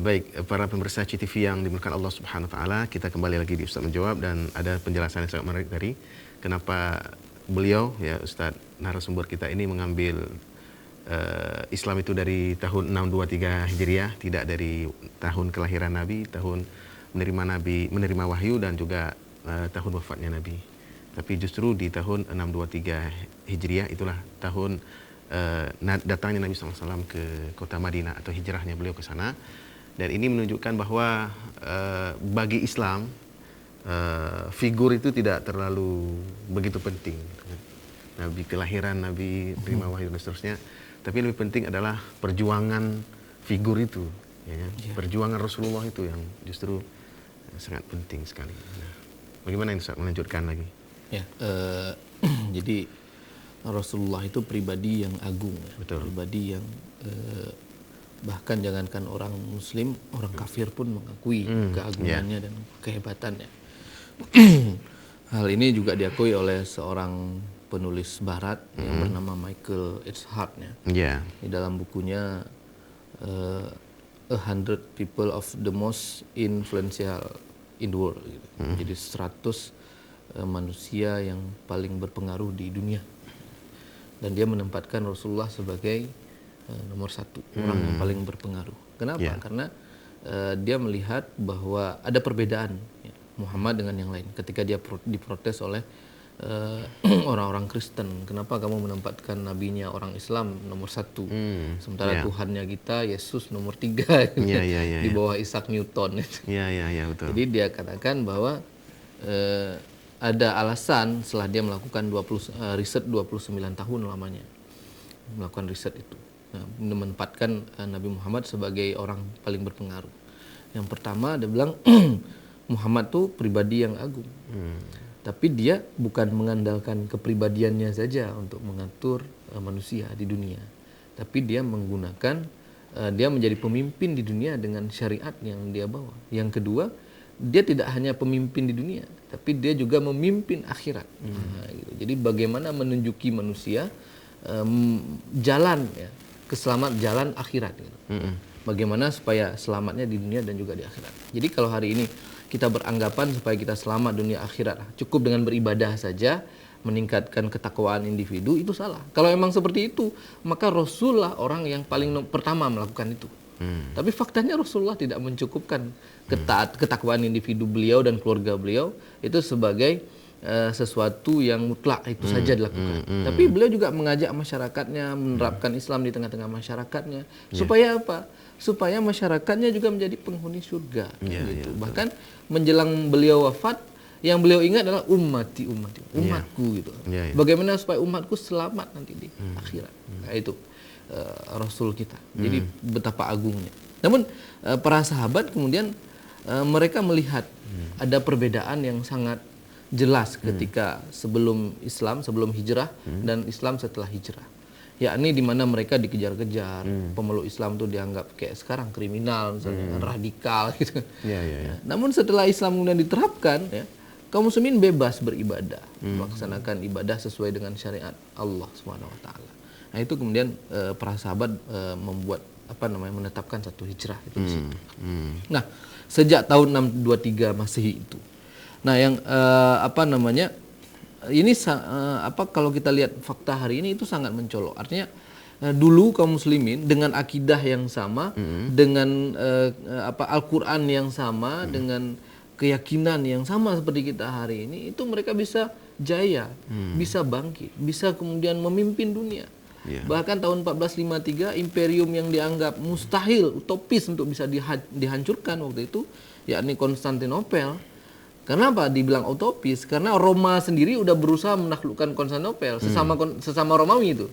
Baik, para pemirsa CTV yang dimuliakan Allah Subhanahu wa taala, kita kembali lagi di Ustaz Menjawab dan ada penjelasan yang sangat menarik tadi. Kenapa beliau ya Ustaz narasumber kita ini mengambil Islam itu dari tahun 623 Hijriah, tidak dari tahun kelahiran Nabi, tahun menerima wahyu dan juga tahun wafatnya Nabi. Tapi justru di tahun 623 Hijriah itulah tahun datangnya Nabi SAW ke kota Madinah atau hijrahnya beliau ke sana. Dan ini menunjukkan bahwa bagi Islam figur itu tidak terlalu begitu penting. Nabi kelahiran, Nabi terima wahyu dan seterusnya. Tapi lebih penting adalah perjuangan figur itu, ya. Perjuangan Rasulullah itu yang justru sangat penting sekali. Nah, bagaimana ini Ustaz melanjutkan lagi? Ya, jadi Rasulullah itu pribadi yang agung, ya. Betul. Pribadi yang bahkan jangankan orang Muslim, orang kafir pun mengakui keagungannya dan kehebatannya. Hal ini juga diakui oleh seorang penulis Barat yang bernama Michael H. Hart, ya. Di dalam bukunya 100 People of the Most Influential in the World, gitu. Jadi 100 manusia yang paling berpengaruh di dunia. Dan dia menempatkan Rasulullah sebagai nomor satu, orang yang paling berpengaruh. Kenapa? Karena dia melihat bahwa ada perbedaan, ya, Muhammad dengan yang lain. Ketika dia diprotes oleh orang-orang Kristen, kenapa kamu menempatkan nabinya orang Islam nomor satu, sementara Tuhannya kita Yesus nomor 3 di bawah Isaac Newton. Betul. Jadi dia katakan bahwa ada alasan setelah dia melakukan riset 29 tahun lamanya melakukan riset itu. Menempatkan Nabi Muhammad sebagai orang paling berpengaruh. Yang pertama dia bilang Muhammad tuh pribadi yang agung. Tapi dia bukan mengandalkan kepribadiannya saja untuk mengatur manusia di dunia. Tapi dia menggunakan dia menjadi pemimpin di dunia dengan syariat yang dia bawa. Yang kedua, dia tidak hanya pemimpin di dunia, tapi dia juga memimpin akhirat. Gitu. Jadi bagaimana menunjuki manusia jalan, ya, jalan akhirat, gitu. Bagaimana supaya selamatnya di dunia dan juga di akhirat. Jadi kalau hari ini kita beranggapan supaya kita selamat dunia akhirat cukup dengan beribadah saja, meningkatkan ketakwaan individu, itu salah. Kalau memang seperti itu, maka Rasulullah orang yang paling pertama melakukan itu. Tapi faktanya Rasulullah tidak mencukupkan ketakwaan individu beliau dan keluarga beliau itu sebagai sesuatu yang mutlak itu saja dilakukan. Tapi beliau juga mengajak masyarakatnya menerapkan Islam di tengah-tengah masyarakatnya. Supaya apa? Supaya masyarakatnya juga menjadi penghuni surga. Gitu. Bahkan menjelang beliau wafat, yang beliau ingat adalah umatku, gitu. Bagaimana supaya umatku selamat nanti di akhirat. Nah, itu Rasul kita. Jadi betapa agungnya. Namun para sahabat kemudian mereka melihat ada perbedaan yang sangat jelas ketika sebelum Islam, sebelum hijrah dan Islam setelah hijrah. Yakni di mana mereka dikejar-kejar, pemeluk Islam itu dianggap kayak sekarang kriminal, misalnya radikal gitu. Namun setelah Islam kemudian diterapkan, ya, kaum muslimin bebas beribadah, melaksanakan ibadah sesuai dengan syariat Allah Subhanahu wa taala. Nah, itu kemudian para sahabat menetapkan satu hijrah itu di situ. Nah, sejak tahun 623 Masehi itu. Nah, yang ini kalau kita lihat fakta hari ini itu sangat mencolok. Artinya dulu kaum muslimin dengan akidah yang sama, dengan Al-Qur'an yang sama, dengan keyakinan yang sama seperti kita hari ini, itu mereka bisa jaya, bisa bangkit, bisa kemudian memimpin dunia. Bahkan tahun 1453 imperium yang dianggap mustahil, utopis untuk bisa dihancurkan waktu itu, yakni Konstantinopel. Kenapa dibilang utopis? Karena Roma sendiri udah berusaha menaklukkan Konstantinopel, sesama Romawi itu.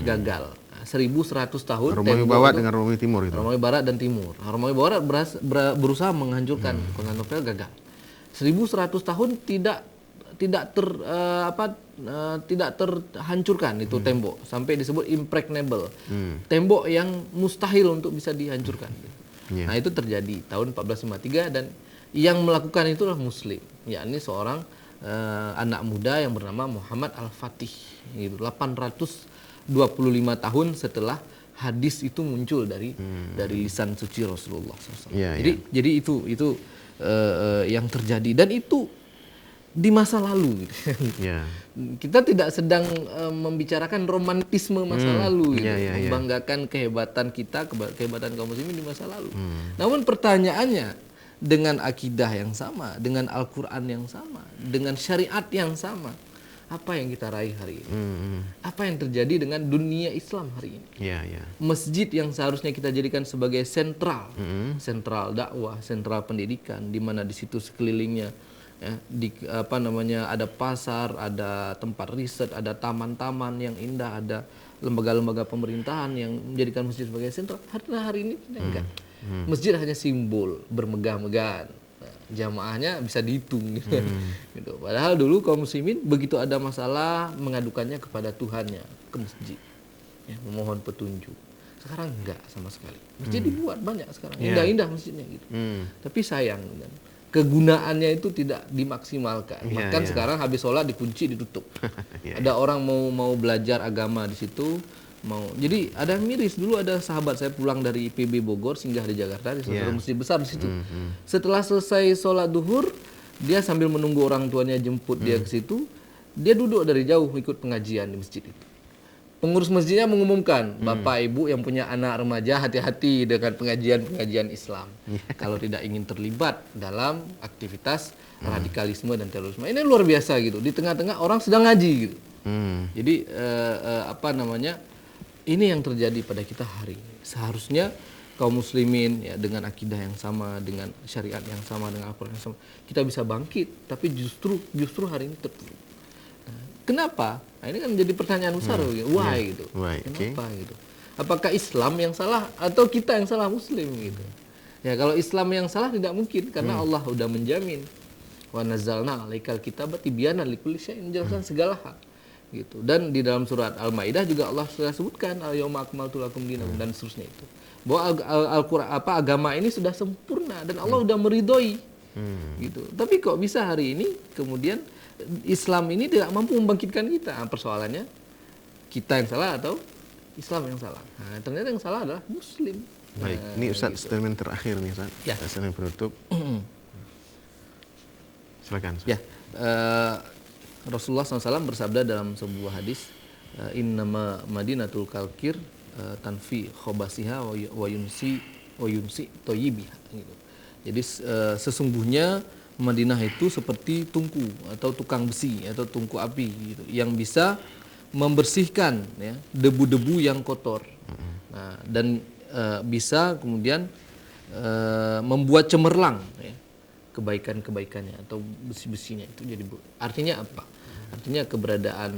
Gagal. 1100 tahun. Romawi Barat dengan Romawi Timur itu. Romawi Barat dan Timur. Romawi Barat berusaha menghancurkan Konstantinopel, gagal. 1100 tahun tidak terhancurkan itu tembok, sampai disebut impregnable. Tembok yang mustahil untuk bisa dihancurkan. Nah, itu terjadi tahun 1453 dan yang melakukan itu adalah muslim, yakni seorang anak muda yang bernama Muhammad Al-Fatih. Gitu. 825 tahun setelah hadis itu muncul dari lisan suci Rasulullah SAW. Ya, Jadi itu yang terjadi, dan itu di masa lalu gitu. ya. Kita tidak sedang membicarakan romantisme masa lalu gitu. Membanggakan kehebatan kita, kehebatan kaum muslimin di masa lalu. Namun pertanyaannya, dengan akidah yang sama, dengan Al-Quran yang sama, dengan syariat yang sama, apa yang kita raih hari ini? Apa yang terjadi dengan dunia Islam hari ini? Masjid yang seharusnya kita jadikan sebagai sentral dakwah, sentral pendidikan, di mana di situ sekelilingnya ada pasar, ada tempat riset, ada taman-taman yang indah, ada lembaga-lembaga pemerintahan yang menjadikan masjid sebagai sentral. Hari ini tidak enggak. Masjid hanya simbol bermegah-megahan. Nah, jamaahnya bisa dihitung gitu. Gitu. Padahal dulu kaum muslimin begitu ada masalah mengadukannya kepada Tuhannya, ke masjid, memohon petunjuk. Sekarang enggak sama sekali. Masjid dibuat banyak sekarang, indah-indah masjidnya gitu. Tapi sayang, kegunaannya itu tidak dimaksimalkan. Bahkan sekarang habis sholat dikunci, ditutup. Ada orang mau belajar agama di situ. Jadi ada yang miris. Dulu ada sahabat saya pulang dari IPB Bogor, singgah di Jakarta, di salah satu masjid besar di situ. Setelah selesai sholat duhur, dia sambil menunggu orang tuanya jemput dia ke situ, dia duduk dari jauh ikut pengajian di masjid itu. Pengurus masjidnya mengumumkan, Bapak Ibu yang punya anak remaja, hati-hati dengan pengajian-pengajian Islam. Kalau tidak ingin terlibat dalam aktivitas radikalisme dan terorisme. Ini luar biasa gitu. Di tengah-tengah orang sedang ngaji gitu. Jadi ini yang terjadi pada kita hari ini. Seharusnya kaum muslimin dengan akidah yang sama, dengan syariat yang sama, dengan Al-Quran yang sama, kita bisa bangkit. Tapi justru hari ini terpuruk. Kenapa? Nah, ini kan menjadi pertanyaan besar. Why gitu? Kenapa gitu? Apakah Islam yang salah atau kita yang salah, muslim gitu? Ya, kalau Islam yang salah tidak mungkin, karena Allah sudah menjamin. Wa nazzalna 'alaikal kitaba tibyanan likulli syai'in, menjelaskan segala hal. Gitu. Dan di dalam surat Al-Maidah juga Allah sudah sebutkan al-yauma akmaltu lakum dinakum dan seterusnya itu. Bahwa Al-Qur'an agama ini sudah sempurna dan Allah sudah meridhoi. Gitu. Tapi kok bisa hari ini kemudian Islam ini tidak mampu membangkitkan kita? Persoalannya kita yang salah atau Islam yang salah? Nah, ternyata yang salah adalah muslim. Baik, ini Ustaz gitu. statement terakhir nih Ustaz. Statement penutup. Silakan Ustaz. Rasulullah SAW bersabda dalam sebuah hadis, innama madinatul kalkir tanfi khobasiha wa yunsi toyibiha. Gitu. Jadi sesungguhnya Madinah itu seperti tungku atau tukang besi atau tungku api gitu, yang bisa membersihkan debu-debu yang kotor. Nah, dan bisa kemudian membuat cemerlang kebaikan-kebaikannya atau besi-besinya itu. Jadi artinya apa? Artinya keberadaan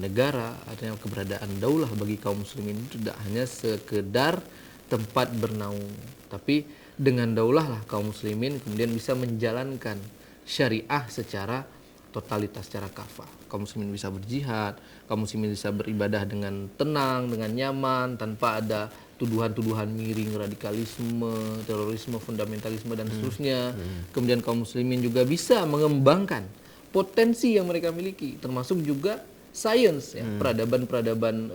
negara, artinya keberadaan daulah bagi kaum muslimin itu tidak hanya sekedar tempat bernaung, tapi dengan daulah lah kaum muslimin kemudian bisa menjalankan syariah secara totalitas, secara kafah. Kaum muslimin bisa berjihad, kaum muslimin bisa beribadah dengan tenang, dengan nyaman, tanpa ada tuduhan-tuduhan miring, radikalisme, terorisme, fundamentalisme dan seterusnya. Kemudian kaum muslimin juga bisa mengembangkan potensi yang mereka miliki, termasuk juga sains, peradaban-peradaban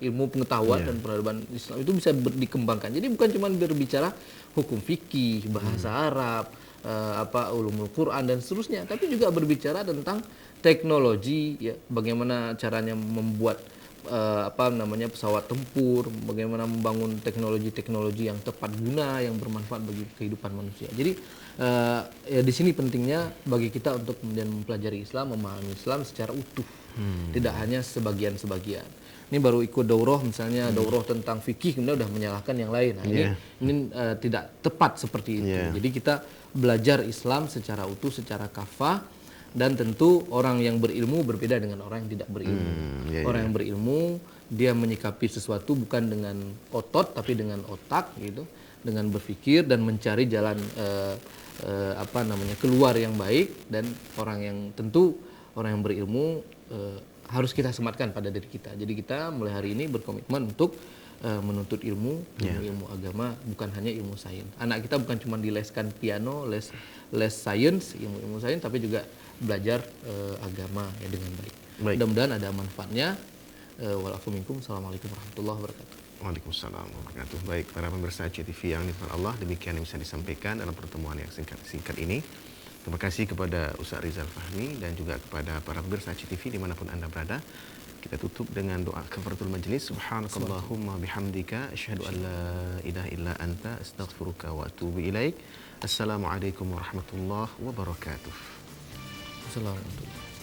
ilmu pengetahuan dan peradaban Islam itu bisa dikembangkan. Jadi bukan cuma berbicara hukum fikih, bahasa Arab, ulumul Quran dan seterusnya, tapi juga berbicara tentang teknologi, bagaimana caranya membuat pesawat tempur, bagaimana membangun teknologi-teknologi yang tepat guna, yang bermanfaat bagi kehidupan manusia. Jadi di sini pentingnya bagi kita untuk kemudian mempelajari Islam, memahami Islam secara utuh, tidak hanya sebagian-sebagian. Ini baru ikut daurah, misalnya daurah tentang fikih, kemudian udah menyalahkan yang lain. Nah, ini tidak tepat seperti itu. Jadi kita belajar Islam secara utuh, secara kafah, dan tentu orang yang berilmu berbeda dengan orang yang tidak berilmu. Orang yang berilmu dia menyikapi sesuatu bukan dengan otot tapi dengan otak gitu, dengan berpikir dan mencari jalan keluar yang baik. Dan orang yang berilmu harus kita sematkan pada diri kita. Jadi kita mulai hari ini berkomitmen untuk menuntut ilmu agama, bukan hanya ilmu sains. Anak kita bukan cuma dileskan piano, les sains, ilmu sains, tapi juga belajar agama dengan baik. Mudah-mudahan ada manfaatnya. Walafu minkum. Assalamualaikum warahmatullahi wabarakatuh. Waalaikumsalam warahmatullahi wabarakatuh. Baik, para pemirsa CTV yang dirahmati Allah, demikian yang bisa disampaikan dalam pertemuan yang singkat ini. Terima kasih kepada Ustaz Rizal Fahmi dan juga kepada para pemirsa CTV dimanapun Anda berada. Kita tutup dengan doa kafaratul majlis. Subhanakallahumma bihamdika asyhadu an la ilaha illa anta astaghfiruka wa atubu ilaik. Assalamualaikum warahmatullahi wabarakatuh. Assalamualaikum.